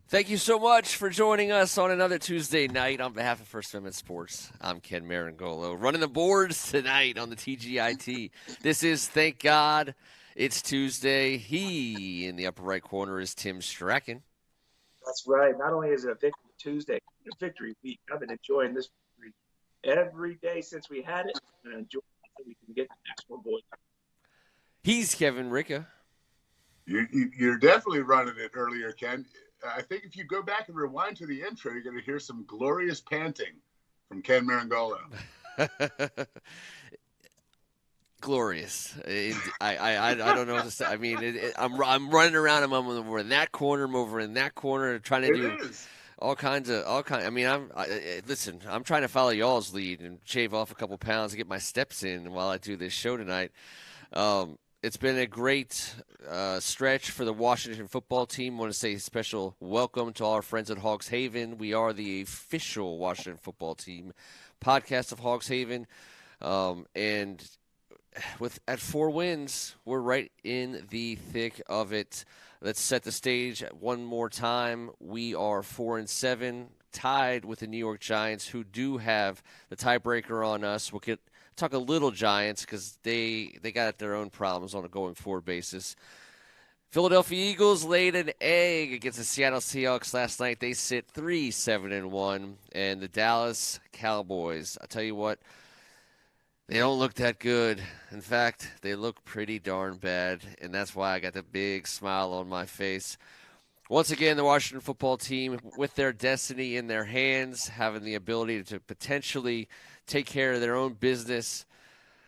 Thank you so much for joining us on another Tuesday night. On behalf of First Amendment Sports, I'm Ken Marangolo, running the boards tonight on the TGIT. This is Thank God It's Tuesday. He in the upper right corner is Tim Strachan. That's right. Not only is it a Victory Tuesday, it's a Victory Week. I've been enjoying this victory every day since we had it. I'm going to enjoy it until we can get the next one, boys. He's Kevin Ricka. You're definitely running it earlier, Ken. I think if you go back and rewind to the intro, you're going to hear some glorious panting from Ken Marangolo. Glorious. I don't know what to say. I mean, I'm running around. I'm over in that corner. I'm over in that corner, trying to do all kinds. I mean, listen. I'm trying to follow y'all's lead and shave off a couple pounds to get my steps in while I do this show tonight. It's been a great stretch for the Washington football team. I want to say a special welcome to all our friends at Hogs Haven. We are the official Washington football team podcast of Hogs Haven, and at 4 wins, we're right in the thick of it. Let's set the stage one more time. We are 4-7, tied with the New York Giants, who do have the tiebreaker on us. We'll talk a little Giants because they got their own problems on a going forward basis. Philadelphia Eagles laid an egg against the Seattle Seahawks last night. They sit 3-7-1, and the Dallas Cowboys, I'll tell you what, they don't look that good. In fact, they look pretty darn bad, and that's why I got the big smile on my face. Once again, the Washington football team, with their destiny in their hands, having the ability to potentially take care of their own business,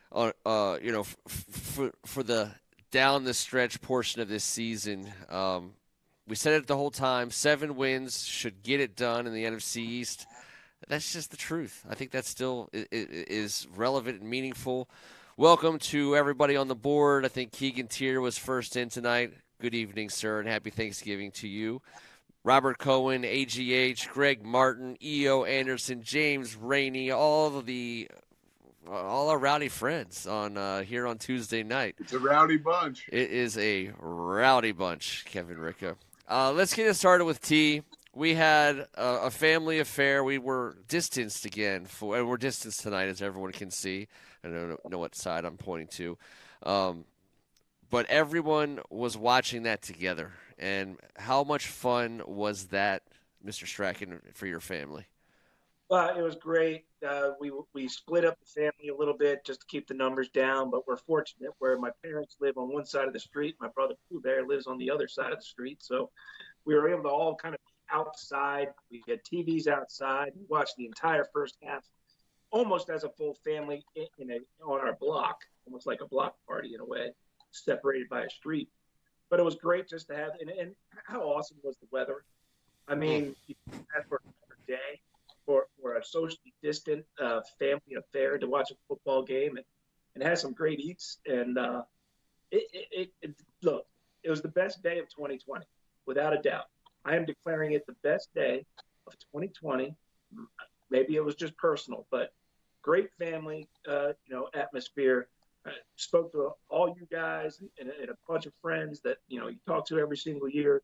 for the down the stretch portion of this season. We said it the whole time: 7 wins should get it done in the NFC East. That's just the truth. I think that still is relevant and meaningful. Welcome to everybody on the board. I think Keegan Tier was first in tonight. Good evening, sir, and happy Thanksgiving to you. Robert Cohen, AGH, Greg Martin, E.O. Anderson, James Rainey, all our rowdy friends on here on Tuesday night. It's a rowdy bunch. It is a rowdy bunch, Kevin Ricka. Let's get it started with T. We had a family affair. We were distanced again, and we're distanced tonight, as everyone can see. I don't know what side I'm pointing to. But everyone was watching that together. And how much fun was that, Mr. Strachan, for your family? Well, it was great. We split up the family a little bit just to keep the numbers down, but we're fortunate where my parents live on one side of the street. My brother Pooh Bear lives on the other side of the street. So we were able to all kind of outside. We had TVs outside. We watched the entire first half almost as a full family on our block, almost like a block party in a way, separated by a street. But it was great just to have, and how awesome was the weather? I mean, for another day for a socially distant family affair to watch a football game and have some great eats. And look, it was the best day of 2020, without a doubt. I am declaring it the best day of 2020. Maybe it was just personal, but great family, atmosphere. I spoke to all you guys and a bunch of friends that, you talk to every single year.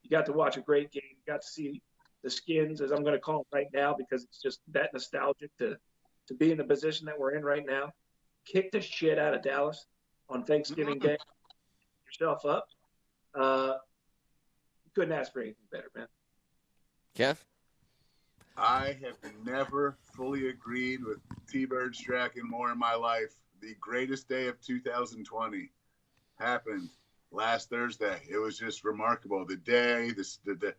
You got to watch a great game. You got to see the Skins, as I'm going to call them right now, because it's just that nostalgic to be in the position that we're in right now. Kick the shit out of Dallas on Thanksgiving Day. Yourself up. Couldn't ask for anything better, man. Kev? I have never fully agreed with T-Bird Strachan more in my life. The greatest day of 2020 happened last Thursday. It was just remarkable. The day, the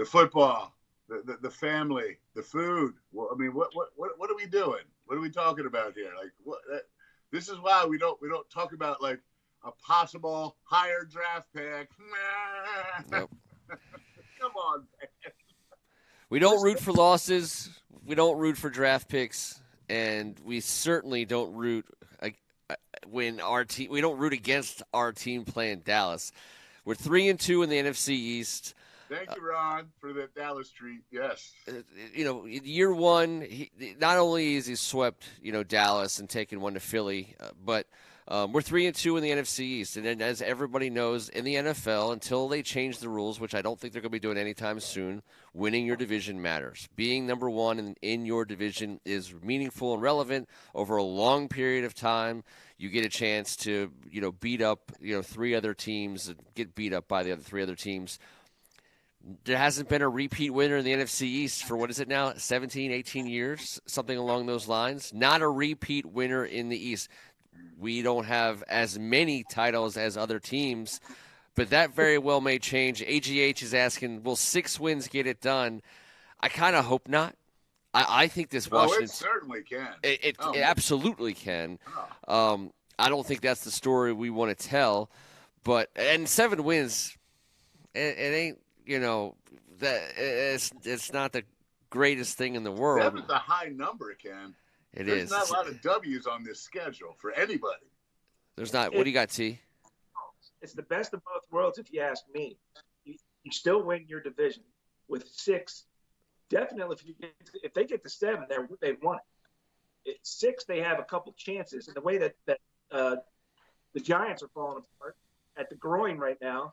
football, the family, the food. Well, I mean, what are we doing? What are we talking about here? Like, this is why we don't talk about like a possible higher draft pick. Nope. Come on, man. We don't root for losses. We don't root for draft picks, and we certainly don't root when our team. We don't root against our team playing Dallas. We're 3-2 in the NFC East. Thank you, Ron, for the Dallas treat. Yes. Year one, not only is he swept, Dallas and taken one to Philly, but we're 3-2 in the NFC East. And then, as everybody knows, in the NFL, until they change the rules, which I don't think they're going to be doing anytime soon, winning your division matters. Being number one in your division is meaningful and relevant over a long period of time. You get a chance to, beat up, three other teams and get beat up by the other three other teams. There hasn't been a repeat winner in the NFC East for, what is it now, 17, 18 years, something along those lines. Not a repeat winner in the East. We don't have as many titles as other teams, but that very well may change. AGH is asking, will 6 wins get it done? I kind of hope not. I think this Washington... Oh, it certainly can. It absolutely can. I don't think that's the story we want to tell, and 7 wins, it ain't... that it's not the greatest thing in the world. 7's a high number, Ken. There's not a lot of W's on this schedule for anybody. There's not. What do you got, T? It's the best of both worlds, if you ask me. You still win your division with 6. Definitely, if they get to 7, they've won it. 6, they have a couple chances. And the way that the Giants are falling apart at the groin right now.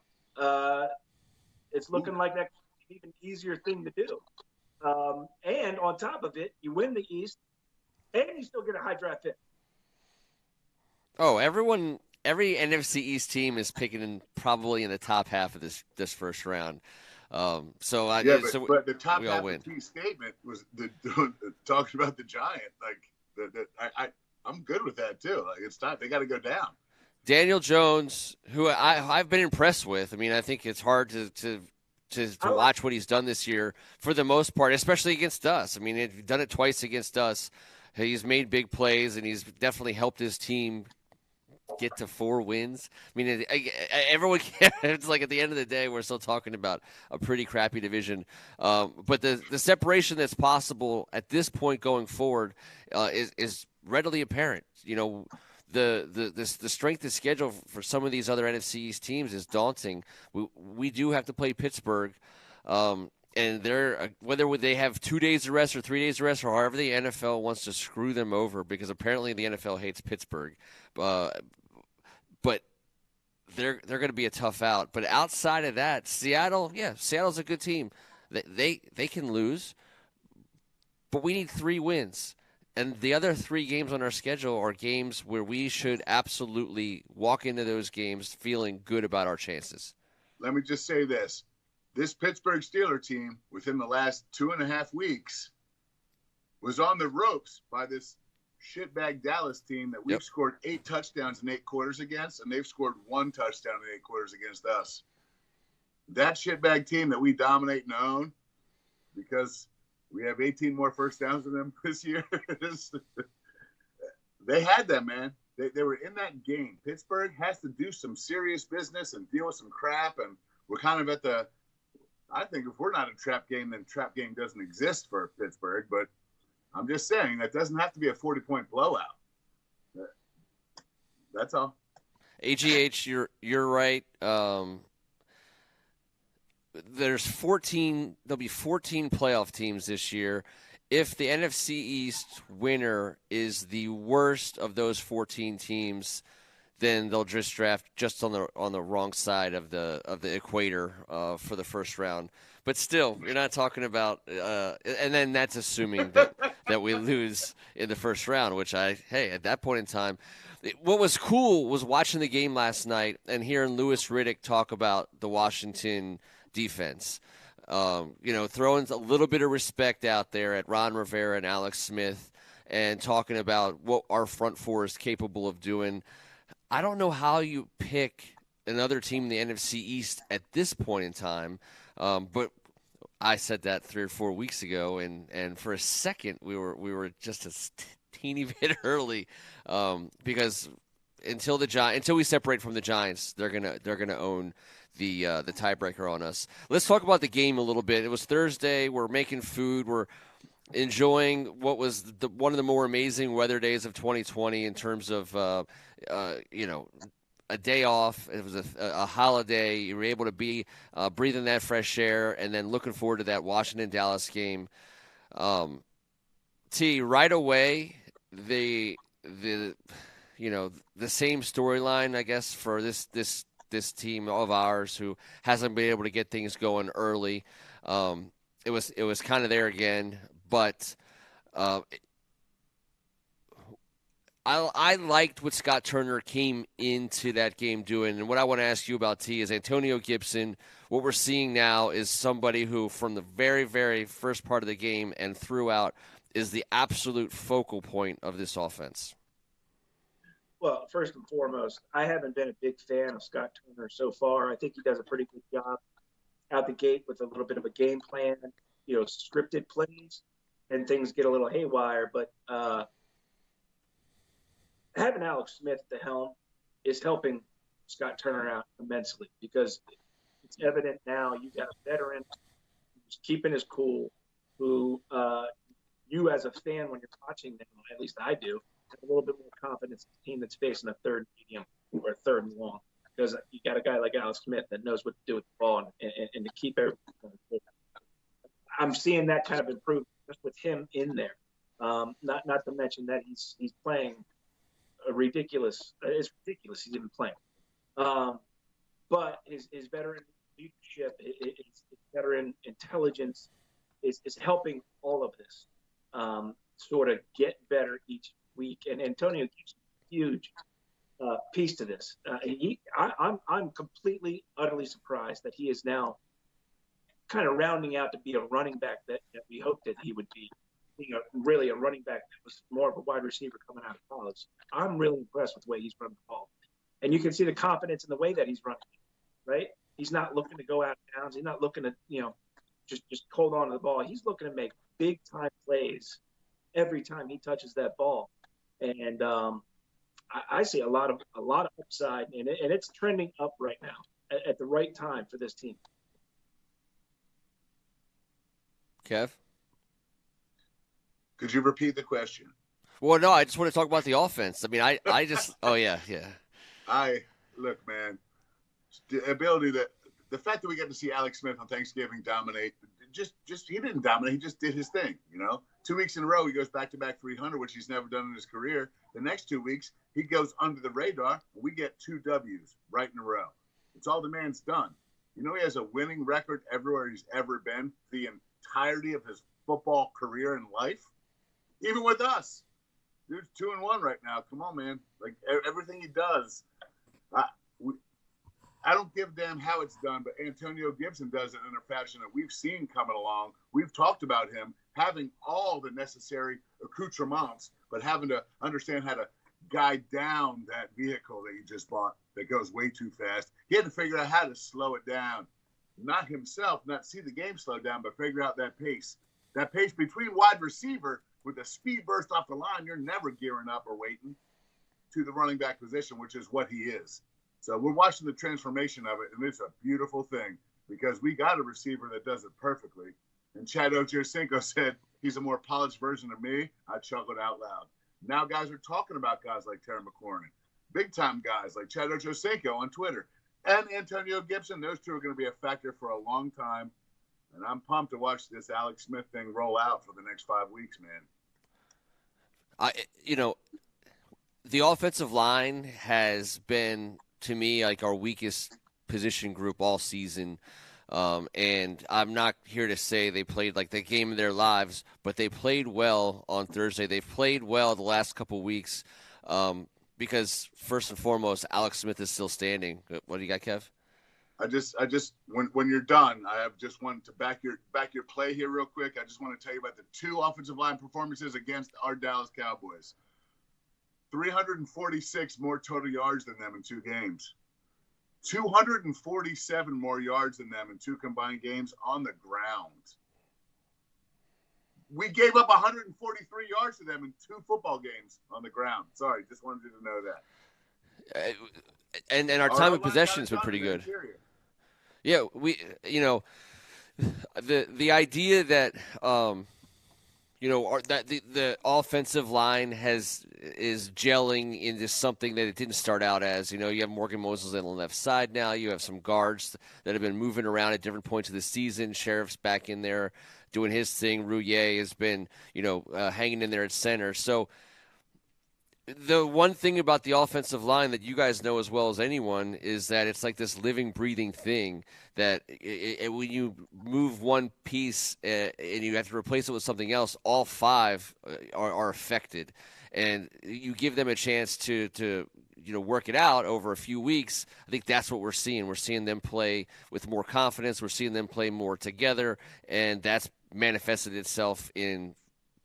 It's looking like that's an even easier thing to do. And on top of it, you win the East, and you still get a high draft pick. Oh, every NFC East team is picking probably in the top half of this first round. But the top we half all win. of the statement was talking about the Giant. I'm good with that too. It's time they got to go down. Daniel Jones, who I've been impressed with. I mean, I think it's hard to watch what he's done this year for the most part, especially against us. I mean, he's done it twice against us. He's made big plays, and he's definitely helped his team get to 4 wins. I mean, everyone it's like at the end of the day, we're still talking about a pretty crappy division. But the separation that's possible at this point going forward is readily apparent. The strength of schedule for some of these other NFC East teams is daunting. We do have to play Pittsburgh, and they're whether they have 2 days of rest or 3 days of rest or however the NFL wants to screw them over, because apparently the NFL hates Pittsburgh, but they're going to be a tough out. But outside of that, Seattle's a good team. They can lose, but we need 3 wins. And the other 3 games on our schedule are games where we should absolutely walk into those games feeling good about our chances. Let me just say this. This Pittsburgh Steelers team, within the last 2.5 weeks, was on the ropes by this shitbag Dallas team that we've scored 8 touchdowns in 8 quarters against, and they've scored 1 touchdown in 8 quarters against us. That shitbag team that we dominate and own, because we have 18 more first downs than them this year. They had them, man. They were in that game. Pittsburgh has to do some serious business and deal with some crap, and we're kind of at I think if we're not a trap game, then trap game doesn't exist for Pittsburgh. But I'm just saying that doesn't have to be a 40-point blowout. That's all. AGH, you're right. There'll be 14 playoff teams this year. If the NFC East winner is the worst of those 14 teams, then they'll just draft just on the wrong side of the equator for the first round. But still, you're not talking about and then that's assuming that we lose in the first round, which at that point in time, what was cool was watching the game last night and hearing Louis Riddick talk about the Washington defense. Throwing a little bit of respect out there at Ron Rivera and Alex Smith and talking about what our front four is capable of doing. I don't know how you pick another team in the NFC East at this point in time, but I said that 3 or 4 weeks ago, and for a second we were just a teeny bit early because until we separate from the Giants, they're gonna own the tiebreaker on us. Let's talk about the game a little bit. It was Thursday. We're making food. We're enjoying what was one of the more amazing weather days of 2020 in terms of a day off. It was a holiday. You were able to be breathing that fresh air, and then looking forward to that Washington-Dallas game. Right away, the the same storyline, I guess, for this team of ours who hasn't been able to get things going early. It was kind of there again, but I liked what Scott Turner came into that game doing. And what I want to ask you about, T, is Antonio Gibson. What we're seeing now is somebody who, from the very, very first part of the game and throughout, is the absolute focal point of this offense. Well, first and foremost, I haven't been a big fan of Scott Turner so far. I think he does a pretty good job out the gate with a little bit of a game plan, scripted plays, and things get a little haywire. But having Alex Smith at the helm is helping Scott Turner out immensely, because it's evident now you got a veteran who's keeping his cool, who you as a fan, when you're watching them, at least I do, have a little bit more confidence in the team that's facing a third medium or a third and long, because you got a guy like Alex Smith that knows what to do with the ball and to keep everything. I'm seeing that kind of improvement just with him in there. Not to mention that he's playing ridiculous. It's ridiculous he's even playing. But his veteran leadership, his veteran intelligence is helping all of this sort of get better each week. And Antonio gives a huge piece to this. I'm completely, utterly surprised that he is now kind of rounding out to be a running back that we hoped that he would be. Really a running back that was more of a wide receiver coming out of college. I'm really impressed with the way he's running the ball. And you can see the confidence in the way that he's running, right? He's not looking to go out of bounds. He's not looking to, just hold on to the ball. He's looking to make big time plays every time he touches that ball. And I see a lot of upside, and it's trending up right now at the right time for this team. Kev? Could you repeat the question? Well, no, I just want to talk about the offense. I mean, I just – oh, yeah. Look, man, the ability the fact that we got to see Alex Smith on Thanksgiving dominate, just he didn't dominate. He just did his thing, 2 weeks in a row, he goes back-to-back 300, which he's never done in his career. The next 2 weeks, he goes under the radar, and we get 2 W's right in a row. It's all the man's done. He has a winning record everywhere he's ever been the entirety of his football career and life. Even with us, dude's 2-1 right now. Come on, man! Like everything he does, I don't give a damn how it's done, but Antonio Gibson does it in a fashion that we've seen coming along. We've talked about him having all the necessary accoutrements, but having to understand how to guide down that vehicle that he just bought that goes way too fast. He had to figure out how to slow it down, not himself, not see the game slow down, but figure out that pace between wide receiver. With a speed burst off the line, you're never gearing up or waiting to the running back position, which is what he is. So we're watching the transformation of it, and it's a beautiful thing because we got a receiver that does it perfectly. And Chad Ochocinco said he's a more polished version of me. I chuckled out loud. Now guys are talking about guys like Terry McLaurin, big-time guys like Chad Ochocinco on Twitter, and Antonio Gibson. Those two are going to be a factor for a long time. And I'm pumped to watch this Alex Smith thing roll out for the next 5 weeks, man. The offensive line has been, to me, like our weakest position group all season. And I'm not here to say they played like the game of their lives, but they played well on Thursday. They've played well the last couple weeks because, first and foremost, Alex Smith is still standing. What do you got, Kev? I just when you're done, I have just wanted to back your play here real quick. I just want to tell you about the 2 offensive line performances against our Dallas Cowboys. 346 more total yards than them in 2 games. 247 more yards than them in 2 combined games on the ground. We gave up 143 yards to them in 2 football games on the ground. Sorry, just wanted you to know that. And our time of possession has been pretty good. Yeah, the idea that That the offensive line is gelling into something that it didn't start out as. You have Morgan Moses on the left side now. You have some guards that have been moving around at different points of the season. Sheriff's back in there doing his thing. Rouillet has been, hanging in there at center. So the one thing about the offensive line that you guys know as well as anyone is that it's like this living, breathing thing that when you move one piece and you have to replace it with something else, all five are affected. And you give them a chance to work it out over a few weeks. I think that's what we're seeing. We're seeing them play with more confidence. We're seeing them play more together, and that's manifested itself in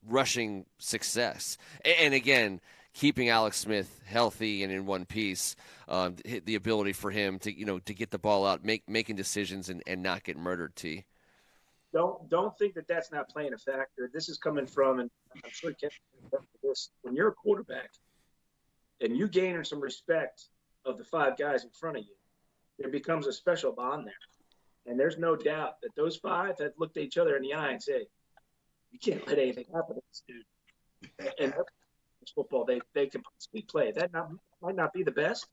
rushing success. And again, keeping Alex Smith healthy and in one piece, the ability for him to get the ball out, making decisions and not get murdered. T. Don't think that that's not playing a factor. This is coming from, and I'm sure Ken this. When you're a quarterback and you gain some respect of the five guys in front of you, there becomes a special bond there. And there's no doubt that those five have looked at each other in the eye and say, "You can't let anything happen to this dude." And football they can possibly play. That might not be the best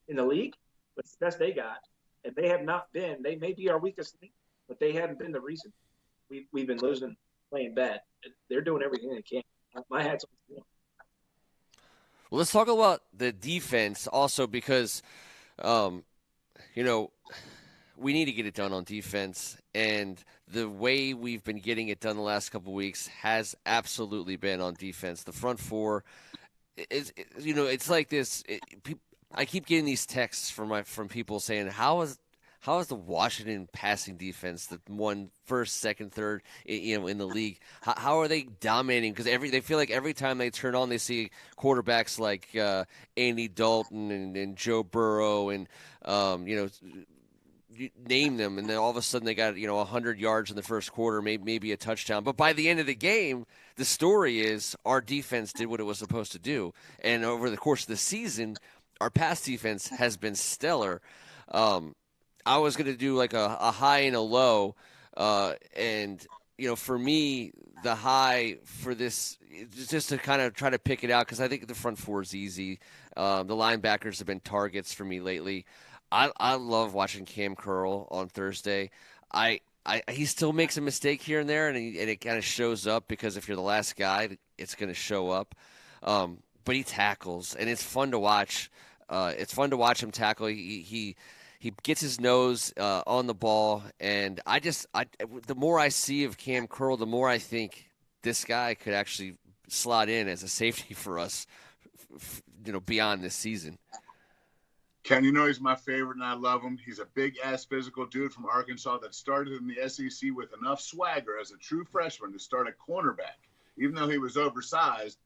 in the league, but it's the best they got. And they have not been. They may be our weakest link, but they haven't been the reason we've been losing, playing bad. They're doing everything they can. My hat's off to them. Well, let's talk about the defense also because, we need to get it done on defense, and the way we've been getting it done the last couple of weeks has absolutely been on defense. The front four it's like this. I keep getting these texts from people saying, how is the Washington passing defense, the one first, second, third, in the league, how are they dominating? Because they feel like every time they turn on, they see quarterbacks like Andy Dalton and Joe Burrow and you name them, and then all of a sudden they got 100 yards in the first quarter, maybe a touchdown. But by the end of the game, the story is our defense did what it was supposed to do, and over the course of the season, our pass defense has been stellar. I was going to do like a high and a low, and for me, the high for this just to kind of try to pick it out because I think the front four is easy. The linebackers have been targets for me lately. I love watching Cam Curl on Thursday. He still makes a mistake here and there, and it kind of shows up because if you're the last guy, it's going to show up. But he tackles, and it's fun to watch. It's fun to watch him tackle. He gets his nose on the ball, and the more I see of Cam Curl, the more I think this guy could actually slot in as a safety for us, beyond this season. Ken, he's my favorite, and I love him. He's a big-ass physical dude from Arkansas that started in the SEC with enough swagger as a true freshman to start a cornerback. Even though he was oversized,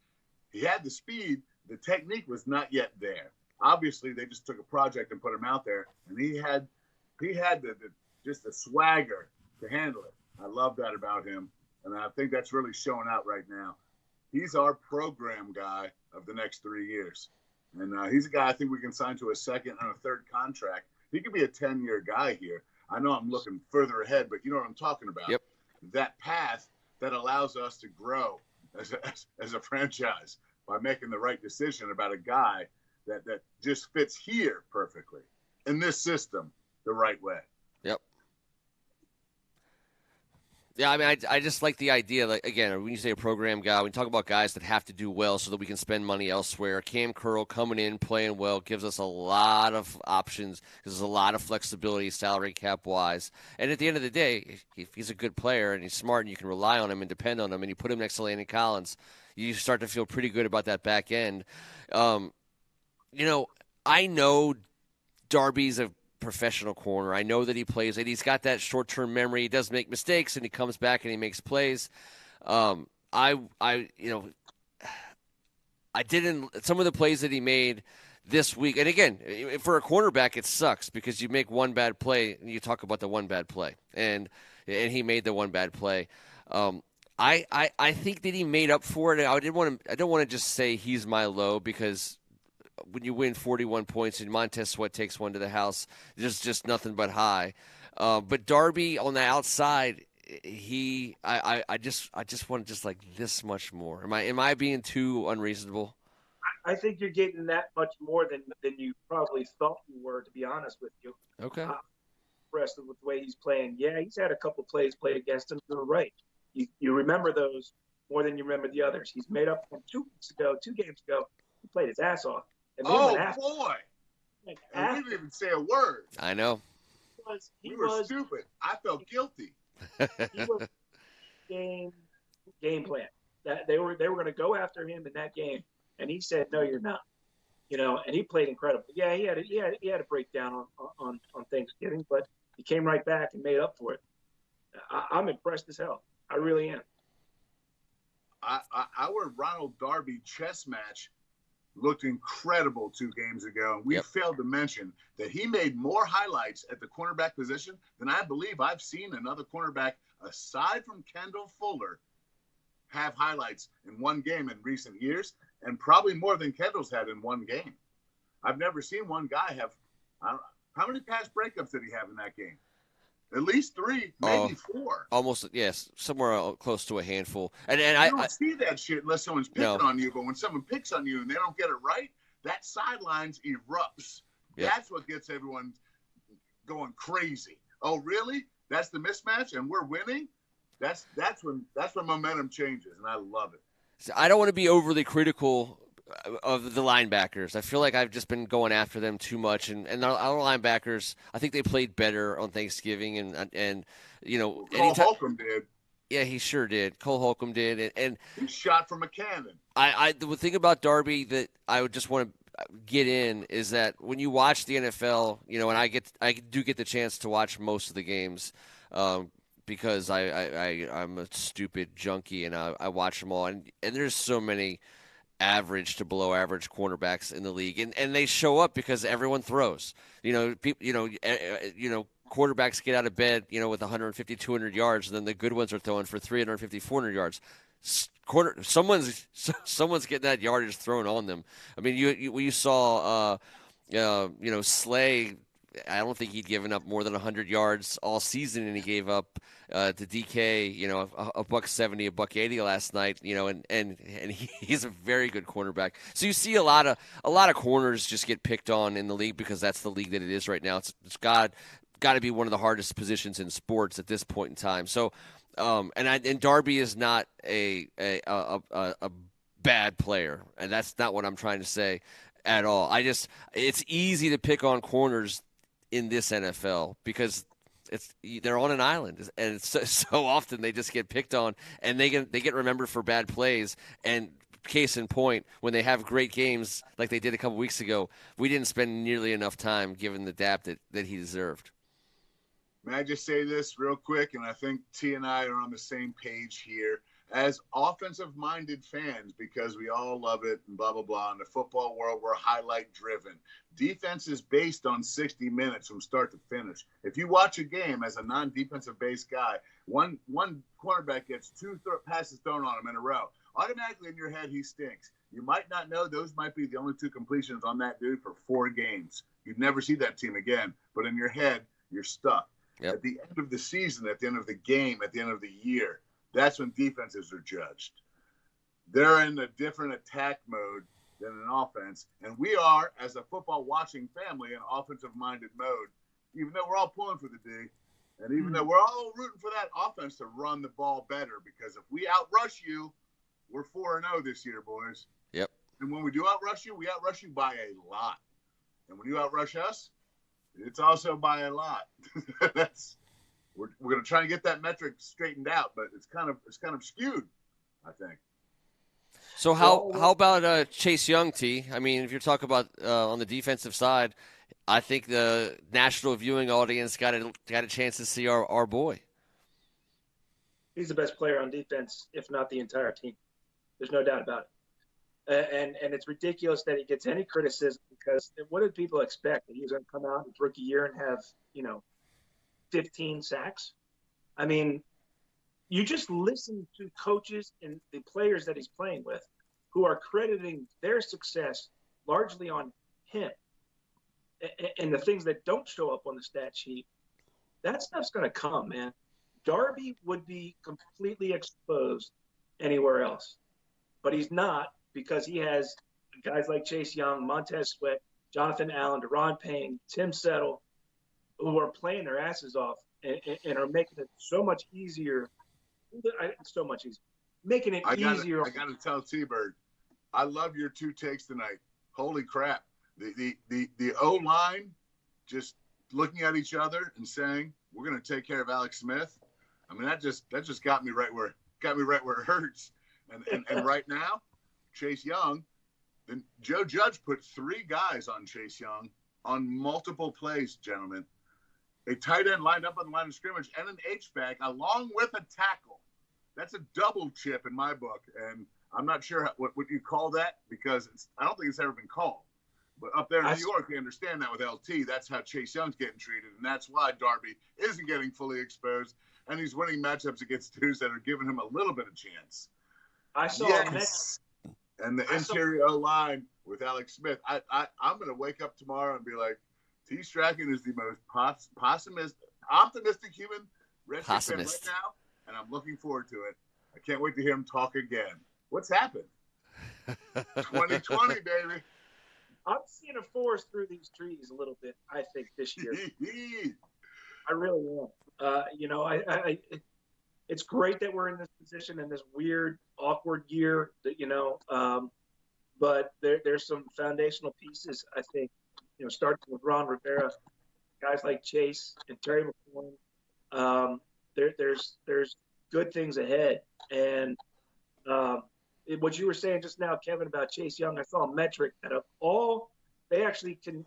he had the speed. The technique was not yet there. Obviously, they just took a project and put him out there, and he had just the swagger to handle it. I love that about him, and I think that's really showing out right now. He's our program guy of the next 3 years. And he's a guy I think we can sign to a second and a third contract. He could be a 10-year guy here. I know I'm looking further ahead, but you know what I'm talking about. Yep. That path that allows us to grow as a franchise by making the right decision about a guy that just fits here perfectly in this system the right way. Yep. Yeah, I mean, I just like the idea. Like again, when you say a program guy, we talk about guys that have to do well so that we can spend money elsewhere. Cam Curl coming in, playing well, gives us a lot of options. There's a lot of flexibility, salary cap wise. And at the end of the day, if he's a good player and he's smart and you can rely on him and depend on him, and you put him next to Landon Collins, you start to feel pretty good about that back end. I know Darby's a professional corner. I know that he plays it. He's got that short-term memory. He does make mistakes, and he comes back and he makes plays. I didn't – some of the plays that he made this week – and again, for a cornerback, it sucks because you make one bad play and you talk about the one bad play. And he made the one bad play. I think that he made up for it. I don't want to just say he's my low because – when you win 41 points and Montez Sweat takes one to the house, there's just nothing but high. But Darby on the outside, I just want just like this much more. Am I being too unreasonable? I think you're getting that much more than you probably thought you were, to be honest with you. Okay. I'm impressed with the way he's playing. Yeah, he's had a couple plays played against him. You're right. You remember those more than you remember the others. He's made up from 2 games ago. He played his ass off. And oh boy! And we didn't even say a word. I know. We were stupid. I felt guilty. He was game plan. That they were going to go after him in that game, and he said, "No, you're not." And he played incredible. Yeah, he had a breakdown on Thanksgiving, but he came right back and made up for it. I'm impressed as hell. I really am. Our Ronald Darby chess match looked incredible 2 games ago. And we failed to mention that he made more highlights at the cornerback position than I believe I've seen another cornerback, aside from Kendall Fuller, have highlights in one game in recent years, and probably more than Kendall's had in one game. I've never seen one guy have how many pass breakups did he have in that game? At least 3, maybe 4. Almost, yes, somewhere close to a handful. And you I don't see that shit unless someone's picking on you. But when someone picks on you and they don't get it right, that sidelines erupts. Yep. That's what gets everyone going crazy. Oh, really? That's the mismatch, and we're winning. That's when momentum changes, and I love it. So I don't want to be overly critical of the linebackers. I feel like I've just been going after them too much, and our linebackers, I think they played better on Thanksgiving, and Cole Holcomb did. Yeah, he sure did. Cole Holcomb did, and he shot from a cannon. The thing about Darby that I would just want to get in is that when you watch the NFL, and I do get the chance to watch most of the games, because I'm a stupid junkie and I watch them all, and there's so many average to below average cornerbacks in the league, and they show up because everyone throws. Quarterbacks get out of bed, with 150, 200 yards, and then the good ones are throwing for 350, 400 yards. Someone's getting that yardage thrown on them. I mean, you saw, Slay. I don't think he'd given up more than 100 yards all season, and he gave up to DK, a $170, $180 last night, and he's a very good cornerback. So you see a lot of corners just get picked on in the league because that's the league that it is right now. It's got to be one of the hardest positions in sports at this point in time. So, and Darby is not a bad player, and that's not what I'm trying to say at all. It's easy to pick on corners in this NFL because they're on an island, and so often they just get picked on, and they get remembered for bad plays. And case in point, when they have great games like they did a couple weeks ago, we didn't spend nearly enough time giving the dap that he deserved. May I just say this real quick, and I think T and I are on the same page here. As offensive-minded fans, because we all love it and blah, blah, blah, in the football world, we're highlight-driven. Defense is based on 60 minutes from start to finish. If you watch a game as a non-defensive-based guy, one cornerback gets 2 passes thrown on him in a row. Automatically in your head, he stinks. You might not know those might be the only 2 completions on that dude for 4 games. You'd never see that team again. But in your head, you're stuck. Yep. At the end of the season, at the end of the game, at the end of the year, that's when defenses are judged. They're in a different attack mode than an offense. And we are, as a football-watching family, in offensive-minded mode, even though we're all pulling for the D, and even though we're all rooting for that offense to run the ball better, because if we outrush you, we're 4-0 this year, boys. Yep. And when we do outrush you, we outrush you by a lot. And when you outrush us, it's also by a lot. We're going to try and get that metric straightened out, but it's kind of skewed, I think. So how about Chase Young, T? I mean, if you're talking about on the defensive side, I think the national viewing audience got a chance to see our boy. He's the best player on defense, if not the entire team. There's no doubt about it. And it's ridiculous that he gets any criticism, because what did people expect? That he was going to come out in his rookie year and have, 15 sacks? I mean, you just listen to coaches and the players that he's playing with who are crediting their success largely on him. And the things that don't show up on the stat sheet, that stuff's going to come, man. Darby would be completely exposed anywhere else, but he's not because he has guys like Chase Young, Montez Sweat, Jonathan Allen, Deron Payne, Tim Settle, who are playing their asses off and are making it so much easier. So much easier. Making it easier. I got to tell T-Bird, I love your two takes tonight. Holy crap. The O-line just looking at each other and saying, we're going to take care of Alex Smith. I mean, that just got me right where it hurts. And right now, Chase Young, then Joe Judge put 3 guys on Chase Young on multiple plays, gentlemen. A tight end lined up on the line of scrimmage and an H-back along with a tackle. That's a double chip in my book. And I'm not sure what you call that because I don't think it's ever been called. But up there in New York, they understand that with LT. That's how Chase Young's getting treated. And that's why Darby isn't getting fully exposed. And he's winning matchups against dudes that are giving him a little bit of chance. I saw and the interior line with Alex Smith. I'm going to wake up tomorrow and be like, T. Strachan is the most optimistic human wrestling fan right now. And I'm looking forward to it. I can't wait to hear him talk again. What's happened? 2020, baby. I'm seeing a forest through these trees a little bit, I think, this year. I really am. It's great that we're in this position in this weird, awkward year, but there's some foundational pieces, I think, starting with Ron Rivera, guys like Chase and Terry McLaurin. There's good things ahead. And what you were saying just now, Kevin, about Chase Young, I saw a metric that of all they actually can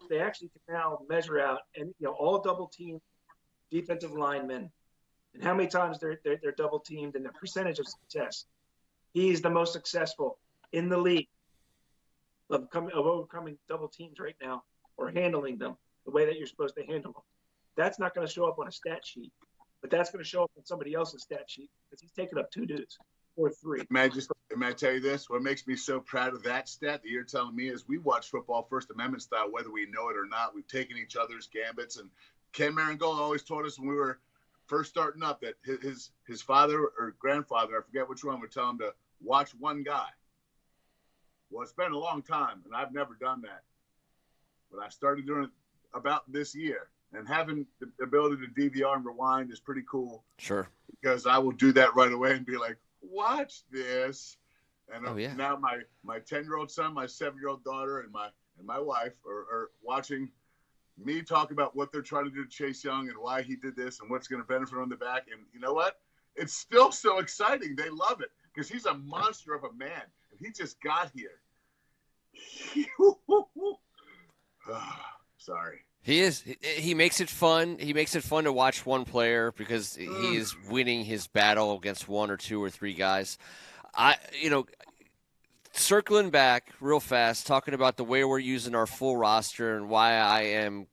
now measure out, and all double team defensive linemen and how many times they're double teamed and the percentage of success. He's the most successful in the league of overcoming double teams right now or handling them the way that you're supposed to handle them. That's not going to show up on a stat sheet, but that's going to show up on somebody else's stat sheet because he's taking up 2 dudes. Or 3. May I tell you this? What makes me so proud of that stat that you're telling me is we watch football First Amendment style, whether we know it or not. We've taken each other's gambits. And Ken Maringold always taught us when we were first starting up that his father or grandfather, I forget which one, would tell him to watch one guy. Well, it's been a long time, and I've never done that. But I started doing it about this year. And having the ability to DVR and rewind is pretty cool. Sure. Because I will do that right away and be like, watch this. And now my 10-year-old son, my 7-year-old daughter, and my wife are watching me talk about what they're trying to do to Chase Young and why he did this and what's going to benefit on the back. And you know what? It's still so exciting. They love it because he's a monster of a man. And he just got here. Sorry. He is. He makes it fun. He makes it fun to watch one player because he is winning his battle against 1 or 2 or 3 guys. Circling back real fast, talking about the way we're using our full roster and why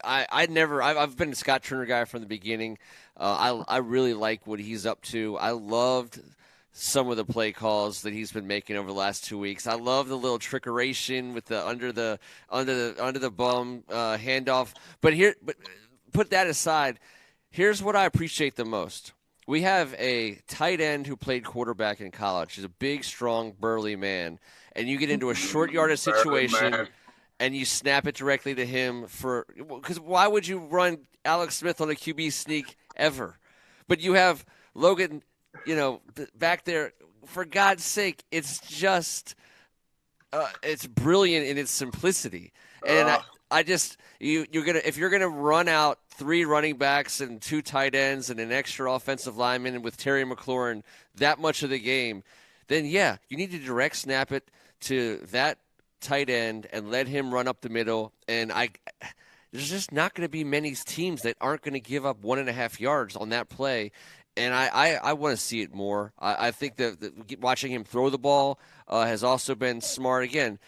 I've been a Scott Turner guy from the beginning. I really like what he's up to. I loved some of the play calls that he's been making over the last 2 weeks. I love the little trickeration with the under the bum handoff. But put that aside. Here's what I appreciate the most. We have a tight end who played quarterback in college. He's a big, strong, burly man, and you get into a short yardage situation and you snap it directly to him because why would you run Alex Smith on a QB sneak ever? But you have Logan, back there, for God's sake, it's just it's brilliant in its simplicity. And if you're gonna run out 3 running backs and 2 tight ends and an extra offensive lineman with Terry McLaurin that much of the game, then yeah, you need to direct snap it to that tight end and let him run up the middle. And there's just not going to be many teams that aren't going to give up 1.5 yards on that play. And I want to see it more. I think that watching him throw the ball has also been smart. Again,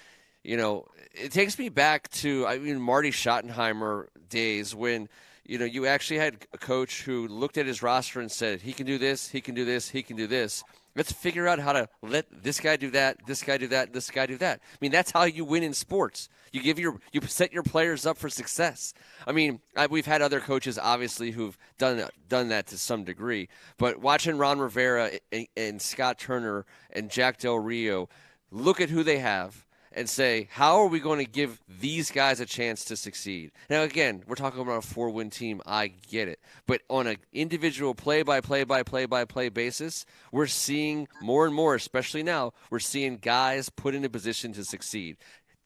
it takes me back to Marty Schottenheimer days when you actually had a coach who looked at his roster and said, he can do this, he can do this, he can do this. Let's figure out how to let this guy do that, this guy do that, this guy do that. I mean, that's how you win in sports. You set your players up for success. I mean, we've had other coaches obviously who've done that to some degree, but watching Ron Rivera and Scott Turner and Jack Del Rio look at who they have and say, how are we going to give these guys a chance to succeed? Now, again, we're talking about a 4-win team. I get it. But on an individual play-by-play basis, we're seeing more and more, especially now, we're seeing guys put in a position to succeed.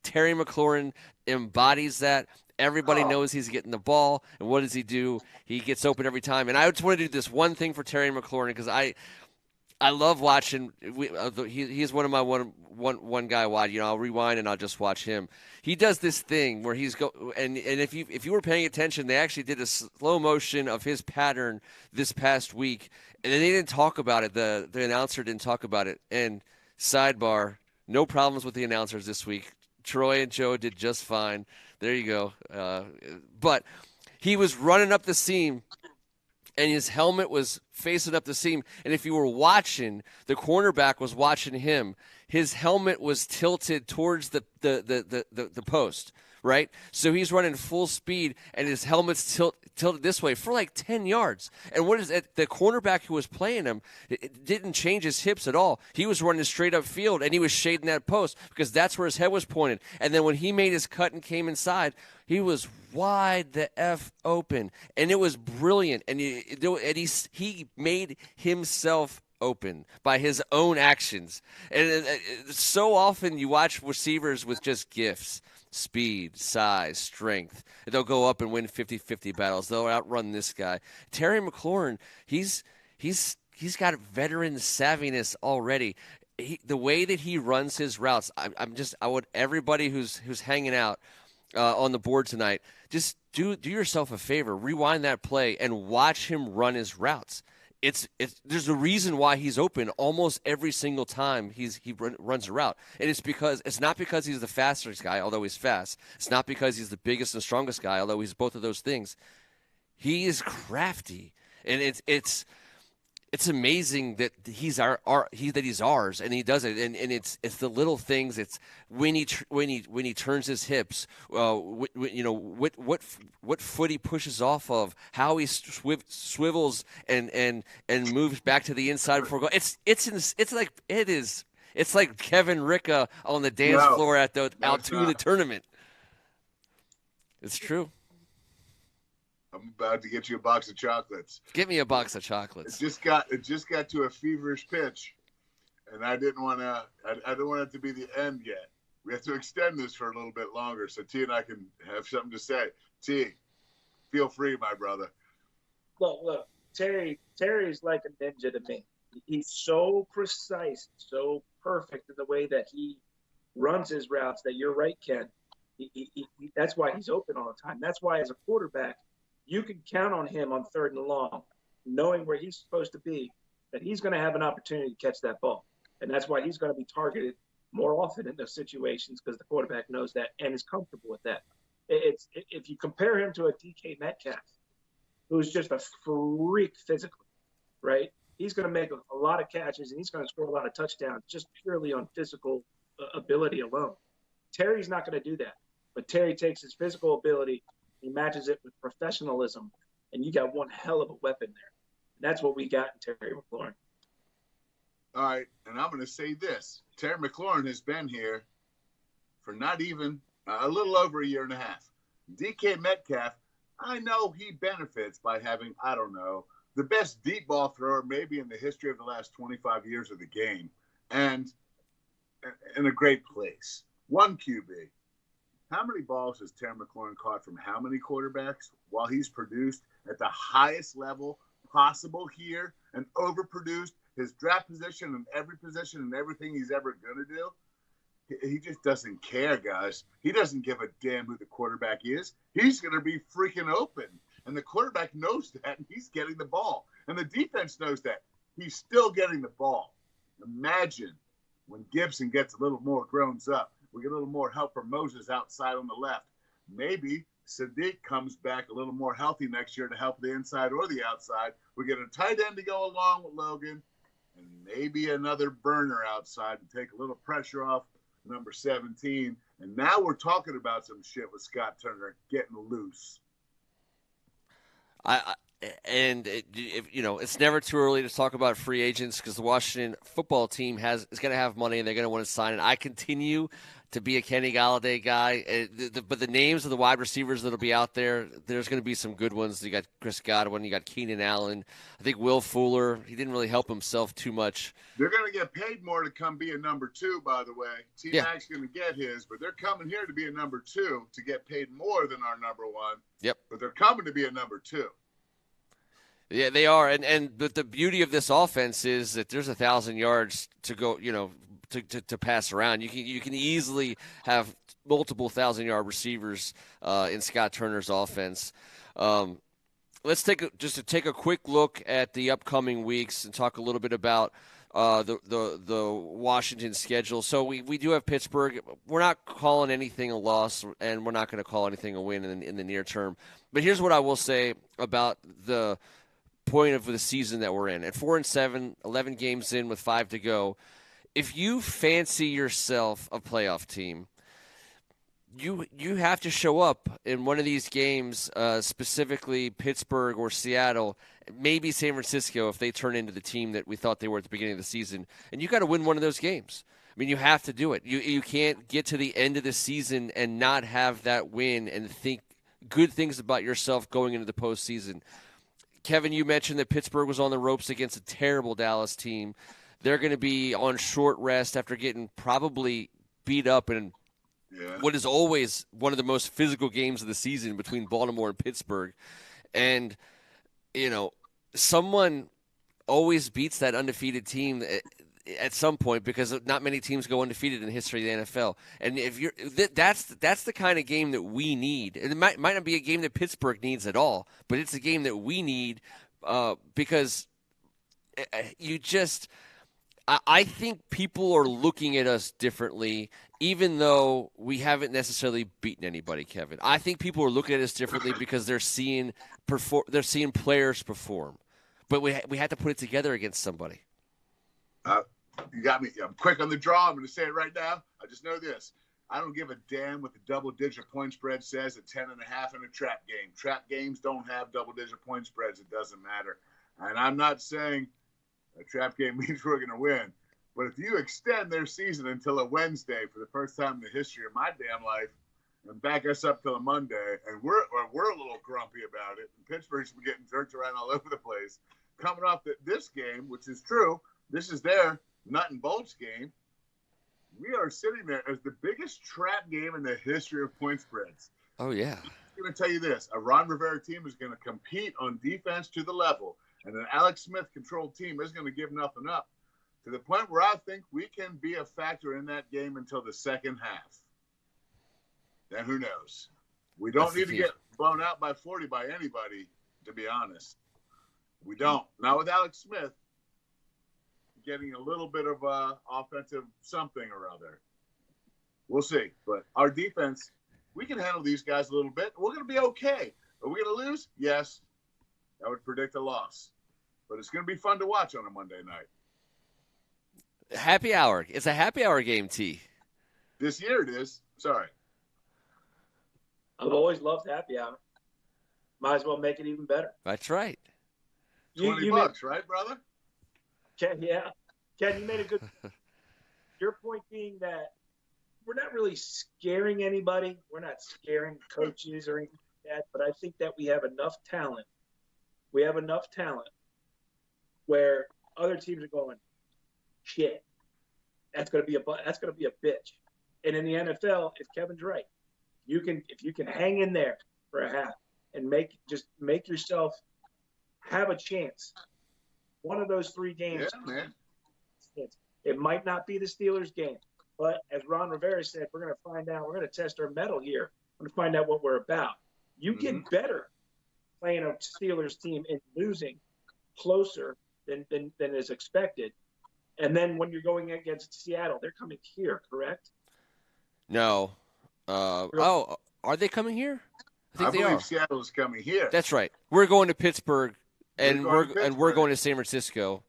Terry McLaurin embodies that. Everybody knows he's getting the ball. And what does he do? He gets open every time. And I just want to do this one thing for Terry McLaurin because I love watching. He's one of my one guy wide. You know, I'll rewind and I'll just watch him. He does this thing where he's and if you were paying attention, they actually did a slow motion of his pattern this past week, and they didn't talk about it. The announcer didn't talk about it. And sidebar, no problems with the announcers this week. Troy and Joe did just fine. There you go. But he was running up the seam. And his helmet was facing up the seam. And if you were watching, the cornerback was watching him. His helmet was tilted towards the post, right? So he's running full speed, and his helmet's tilted this way for like 10 yards. And what is it? The cornerback who was playing him it didn't change his hips at all. He was running straight up field, and he was shading that post because that's where his head was pointed. And then when he made his cut and came inside, he was wide the F open, and it was brilliant. And he made himself open by his own actions. And so often you watch receivers with just gifts, speed, size, strength. And they'll go up and win 50-50 battles. They'll outrun this guy. Terry McLaurin, he's got veteran savviness already. The way that he runs his routes, I want everybody who's hanging out on the board tonight, just do yourself a favor, rewind that play and watch him run his routes. There's a reason why he's open almost every single time he runs a route, and it's not because he's the fastest guy, although he's fast. It's not because he's the biggest and strongest guy, although he's both of those things. He is crafty, and it's amazing that he's ours, and he does it, and it's the little things. It's when he turns his hips, what foot he pushes off of, how he swivels and moves back to the inside before going. It's like Kevin Ricka on the dance floor at the Altoona tournament. It's true. I'm about to get you a box of chocolates. Get me a box of chocolates. It just got to a feverish pitch, and I don't want it to be the end yet. We have to extend this for a little bit longer so T and I can have something to say. T, feel free, my brother. Look, Terry's like a ninja to me. He's so precise, so perfect in the way that he runs his routes that you're right, Ken. That's why he's open all the time. That's why as a quarterback, you can count on him on 3rd and long, knowing where he's supposed to be, that he's going to have an opportunity to catch that ball. And that's why he's going to be targeted more often in those situations because the quarterback knows that and is comfortable with that. If you compare him to a DK Metcalf, who's just a freak physically, right? He's going to make a lot of catches and he's going to score a lot of touchdowns just purely on physical ability alone. Terry's not going to do that. But Terry takes his physical ability, he matches it with professionalism, and you got one hell of a weapon there. And that's what we got in Terry McLaurin. All right, and I'm going to say this. Terry McLaurin has been here for not even a little over a year and a half. DK Metcalf, I know he benefits by having, I don't know, the best deep ball thrower maybe in the history of the last 25 years of the game, and in a great place. One QB. How many balls has Terry McLaurin caught from how many quarterbacks while he's produced at the highest level possible here and overproduced his draft position and every position and everything he's ever going to do? He just doesn't care, guys. He doesn't give a damn who the quarterback is. He's going to be freaking open. And the quarterback knows that, and he's getting the ball. And the defense knows that. He's still getting the ball. Imagine when Gibson gets a little more grown up. We get a little more help from Moses outside on the left. Maybe Sadiq comes back a little more healthy next year to help the inside or the outside. We get a tight end to go along with Logan. and maybe another burner outside to take a little pressure off number 17. And now we're talking about some shit with Scott Turner getting loose. It's never too early to talk about free agents because the Washington football team is going to have money and they're going to want to sign it. I continue to be a Kenny Golladay guy, but the names of the wide receivers that'll be out there, there's going to be some good ones. You got Chris Godwin, you got Keenan Allen. I think Will Fuller, he didn't really help himself too much. They're going to get paid more to come be a number 2, by the way. T-Mac's going to get his, but they're coming here to be a number 2 to get paid more than our number 1. Yep. But they're coming to be a number 2. Yeah, they are, but the beauty of this offense is that there's 1,000 yards to go, to pass around. You can easily have multiple 1,000-yard receivers in Scott Turner's offense. Let's take a quick look at the upcoming weeks and talk a little bit about the Washington schedule. So we do have Pittsburgh. We're not calling anything a loss, and we're not going to call anything a win in the near term. But here's what I will say about the point of the season that we're in. At 4-7, 11 games in with 5 to go, if you fancy yourself a playoff team, you have to show up in one of these games, specifically Pittsburgh or Seattle, maybe San Francisco if they turn into the team that we thought they were at the beginning of the season. And you got to win one of those games. I mean, you have to do it. You can't get to the end of the season and not have that win and think good things about yourself going into the postseason. Kevin, you mentioned that Pittsburgh was on the ropes against a terrible Dallas team. They're going to be on short rest after getting probably beat up in what is always one of the most physical games of the season between Baltimore and Pittsburgh. And, someone always beats that undefeated team at some point because not many teams go undefeated in the history of the NFL. And if that's the kind of game that we need. It might not be a game that Pittsburgh needs at all, but it's a game that we need because I think people are looking at us differently, even though we haven't necessarily beaten anybody, Kevin. I think people are looking at us differently because they're seeing players perform. But we had to put it together against somebody. You got me. I'm quick on the draw. I'm going to say it right now. I just know this. I don't give a damn what the double-digit point spread says at 10.5 in a trap game. Trap games don't have double-digit point spreads. It doesn't matter. And I'm not saying a trap game means we're going to win. But if you extend their season until a Wednesday for the first time in the history of my damn life and back us up till a Monday, and we're a little grumpy about it, and Pittsburgh's been getting jerked around all over the place, coming off this game, which is true, this is their nut and bolts game, we are sitting there as the biggest trap game in the history of point spreads. Oh, yeah. I'm going to tell you this. A Ron Rivera team is going to compete on defense to the level, and an Alex Smith-controlled team is going to give nothing up to the point where I think we can be a factor in that game until the second half. Then who knows? We don't need to get blown out by 40 by anybody, to be honest. We don't. Not with Alex Smith getting a little bit of offensive something or other. We'll see. But our defense, we can handle these guys a little bit. We're going to be okay. Are we going to lose? Yes. I would predict a loss. But it's going to be fun to watch on a Monday night. Happy hour. It's a happy hour game, T. This year it is. Sorry. I've always loved happy hour. Might as well make it even better. That's right. $20, right, brother? Ken, yeah. Ken, you made a good point. Your point being that we're not really scaring anybody. We're not scaring coaches or anything like that. But I think that we have enough talent. We have enough talent where other teams are going, shit, that's gonna be a bitch. And in the NFL, if Kevin's right, if you can hang in there for a half and make yourself have a chance. One of those 3 games. Yeah, man. It might not be the Steelers game, but as Ron Rivera said, we're going to find out. We're going to test our mettle here. We're going to find out what we're about. You get better playing a Steelers team and losing closer than is expected. And then when you're going against Seattle, they're coming here, correct? No. Are they coming here? I believe Seattle is coming here. That's right. We're going to Pittsburgh, and we're going to San Francisco.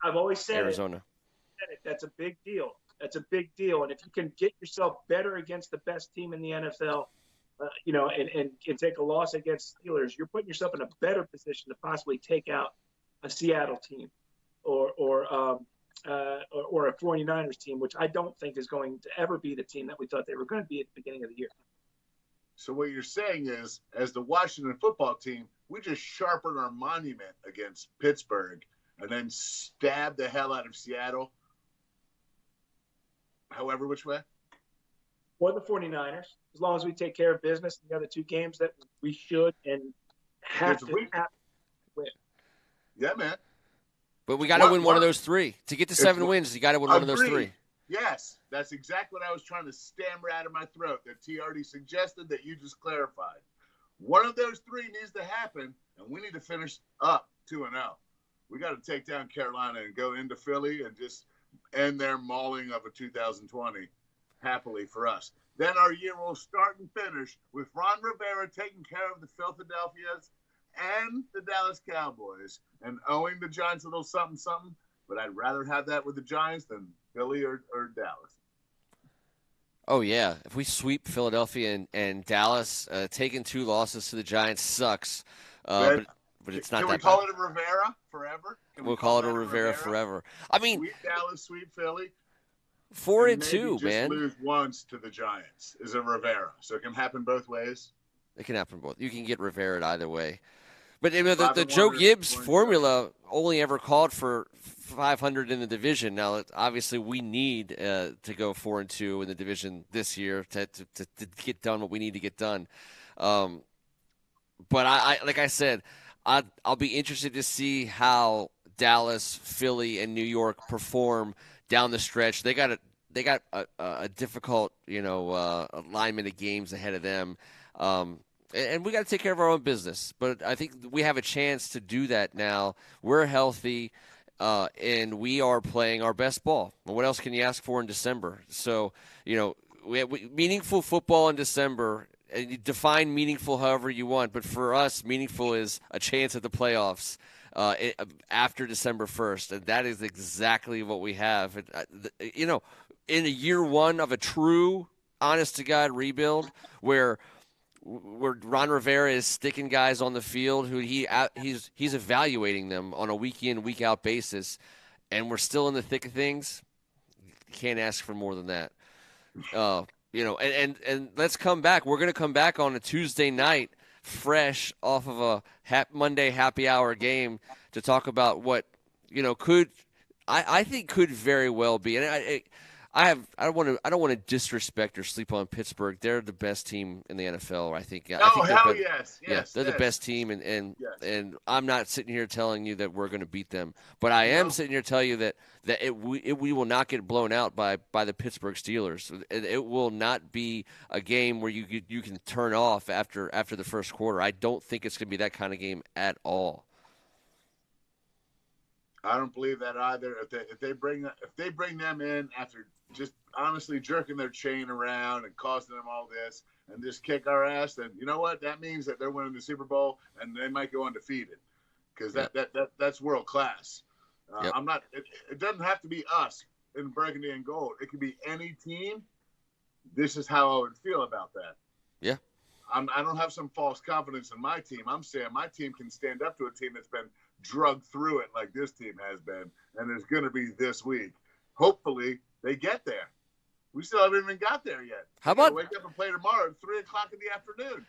I've always said Arizona. that's a big deal. That's a big deal. And if you can get yourself better against the best team in the NFL, and take a loss against Steelers, you're putting yourself in a better position to possibly take out a Seattle team or a 49ers team, which I don't think is going to ever be the team that we thought they were going to be at the beginning of the year. So what you're saying is, as the Washington football team, we just sharpened our monument against Pittsburgh and then stabbed the hell out of Seattle, however which way? Or the 49ers, as long as we take care of business in the other two games that we should and have to win. Yeah, man. But we got to win one of those three. To get to 7 wins, you got to win one of those three. Yes, that's exactly what I was trying to stammer out of my throat that T already suggested that you just clarified. One of those three needs to happen, and we need to finish up 2-0. We got to take down Carolina and go into Philly and just end their mauling of a 2020 happily for us. Then our year will start and finish with Ron Rivera taking care of the Philadelphia's and the Dallas Cowboys and owing the Giants a little something. But I'd rather have that with the Giants than Philly or Dallas. Oh, yeah. If we sweep Philadelphia and Dallas, taking 2 losses to the Giants sucks. But it's not that bad. Can we call it a Rivera forever? We'll call it a Rivera forever. I mean, sweep Dallas, sweep Philly. 4-2, man. Just lose once to the Giants is a Rivera. So it can happen both ways. It can happen both. You can get Rivera either way. But the Joe Gibbs formula only ever called for 500 in the division. Now, obviously, we need to go 4-2 in the division this year to get done what we need to get done. But I like I said, I'll be interested to see how Dallas, Philly, and New York perform down the stretch. They got a difficult alignment of games ahead of them. And we got to take care of our own business. But I think we have a chance to do that now. We're healthy, and we are playing our best ball. What else can you ask for in December? So, we have meaningful football in December. And you define meaningful however you want. But for us, meaningful is a chance at the playoffs after December 1st. And that is exactly what we have. In a year one of a true, honest-to-God rebuild where Ron Rivera is sticking guys on the field who he's evaluating them on a week-in, week-out basis, and we're still in the thick of things. You can't ask for more than that. And let's come back. We're going to come back on a Tuesday night, fresh off of a Monday happy hour game to talk about what I think could very well be. And I don't want to disrespect or sleep on Pittsburgh. They're the best team in the NFL. I think. Yes. They're the best team, and I'm not sitting here telling you that we're going to beat them, but I am sitting here telling you that we will not get blown out by the Pittsburgh Steelers. It will not be a game where you can turn off after the first quarter. I don't think it's going to be that kind of game at all. I don't believe that either. If they bring them in after just honestly jerking their chain around and causing them all this and just kick our ass, then you know what? That means that they're winning the Super Bowl and they might go undefeated because that's world class. Yep. It doesn't have to be us in burgundy and gold. It could be any team. This is how I would feel about that. Yeah. I don't have some false confidence in my team. I'm saying my team can stand up to a team that's been drugged through it like this team has been, and it's going to be this week. Hopefully, they get there. We still haven't even got there yet. How about wake up and play tomorrow at 3:00 in the afternoon?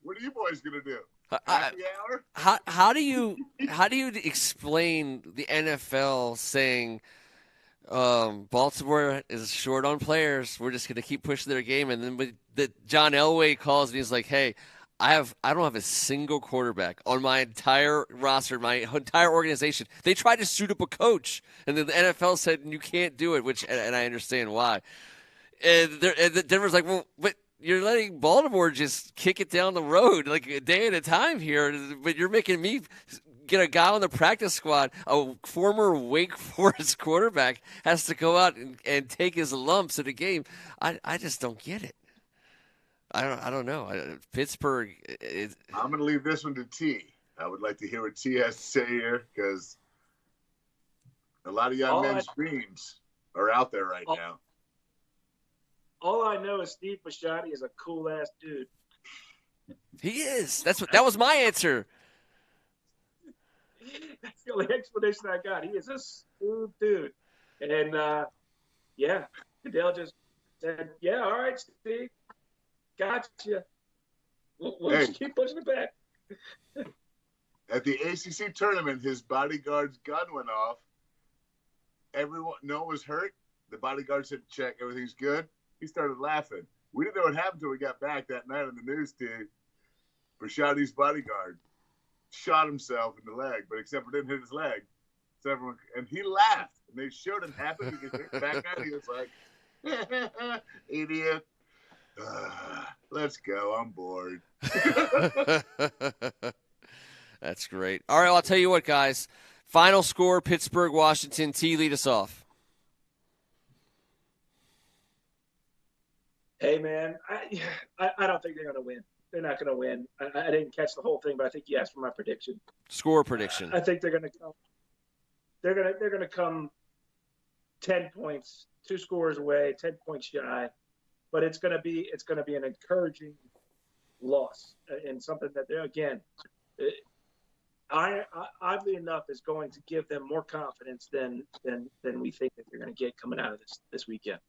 What are you boys going to do? Happy hour? How do you explain the NFL saying Baltimore is short on players? We're just going to keep pushing their game, and then John Elway calls and he's like, "Hey, I don't have a single quarterback on my entire roster, my entire organization. They tried to suit up a coach, and then the NFL said you can't do it, and I understand why. And Denver's like, well, but you're letting Baltimore just kick it down the road like a day at a time here, but you're making me get a guy on the practice squad, a former Wake Forest quarterback, has to go out and take his lumps in a game. I just don't get it. I don't know. Pittsburgh. I'm going to leave this one to T. I would like to hear what T has to say here because A lot of young men's dreams are out there right now. All I know is Steve Bisciotti is a cool ass dude. He is. That was my answer. That's the only explanation I got. He is a smooth dude. And yeah, Goodell just said, "Yeah, all right, Steve, gotcha. We'll just keep pushing it back." At the ACC tournament, his bodyguard's gun went off. No one was hurt. The bodyguard said, "Check, everything's good." He started laughing. We didn't know what happened until we got back that night on the news, dude. Bisciotti's bodyguard shot himself in the leg, but except for didn't hit his leg. So and he laughed. And they showed him happen to get hit back out. He was like, "Idiot. Let's go. I'm bored." That's great. All right, well, I'll tell you what, guys. Final score, Pittsburgh, Washington. T, lead us off. Hey, man, I don't think they're going to win. They're not going to win. I didn't catch the whole thing, but I think you asked for my prediction. Score prediction. I think they're going to come. They're going to come 10 points, 2 scores away, 10 points shy, but it's going to be an encouraging loss and something that they're again. Oddly enough, is going to give them more confidence than we think that they're going to get coming out of this weekend.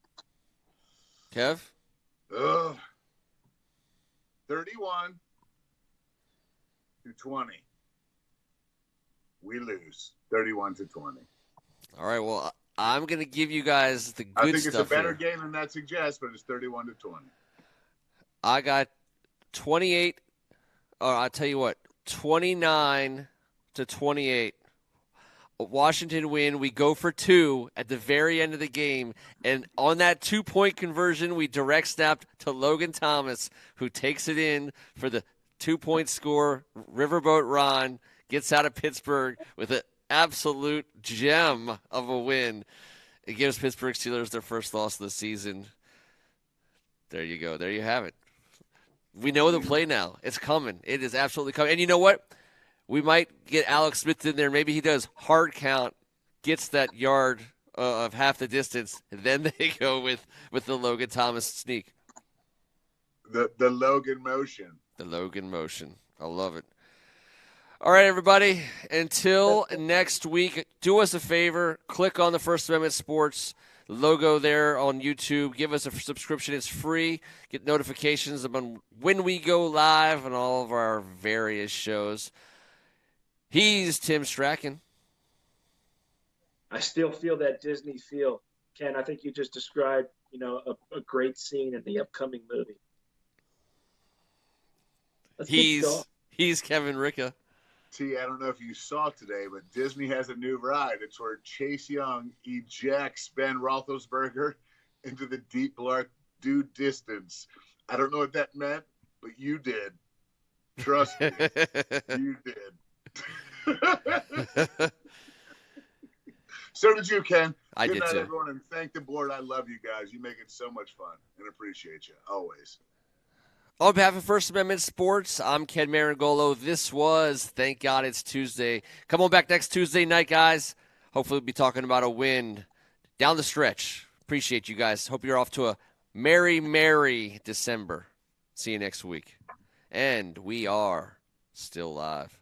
Kev? 31-20. We lose 31-20. All right, well, I'm going to give you guys the good stuff. I think it's a better here. game than that suggests, but it's 31-20. I got 28, or I'll tell you what, 29-28. Washington win. We go for 2 at the very end of the game. And on that 2-point conversion, we direct snapped to Logan Thomas, who takes it in for the 2-point score. Riverboat Ron gets out of Pittsburgh with an absolute gem of a win. It gives Pittsburgh Steelers their first loss of the season. There you go. There you have it. We know the play now. It's coming. It is absolutely coming. And you know what? We might get Alex Smith in there. Maybe he does hard count, gets that yard of half the distance, and then they go with the Logan Thomas sneak. The Logan motion. The Logan motion. I love it. All right, everybody. Until next week, do us a favor. Click on the First Amendment Sports logo there on YouTube. Give us a subscription. It's free. Get notifications about when we go live on all of our various shows. He's Tim Strachan. I still feel that Disney feel. Ken, I think you just described, a great scene in the upcoming movie. He's Kevin Ricka. T, I don't know if you saw today, but Disney has a new ride. It's where Chase Young ejects Ben Roethlisberger into the deep dark distance. I don't know what that meant, but you did. Trust me, you did. So did you, Ken. I Good did night, too. everyone, and thank the board. I love you guys. You make it so much fun and appreciate you always. On behalf of First Amendment Sports, I'm Ken Marangolo. This was Thank God It's Tuesday. Come on back next Tuesday night, guys. Hopefully we'll be talking about a win down the stretch. Appreciate you guys. Hope you're off to a merry, merry December. See you next week. And we are still live.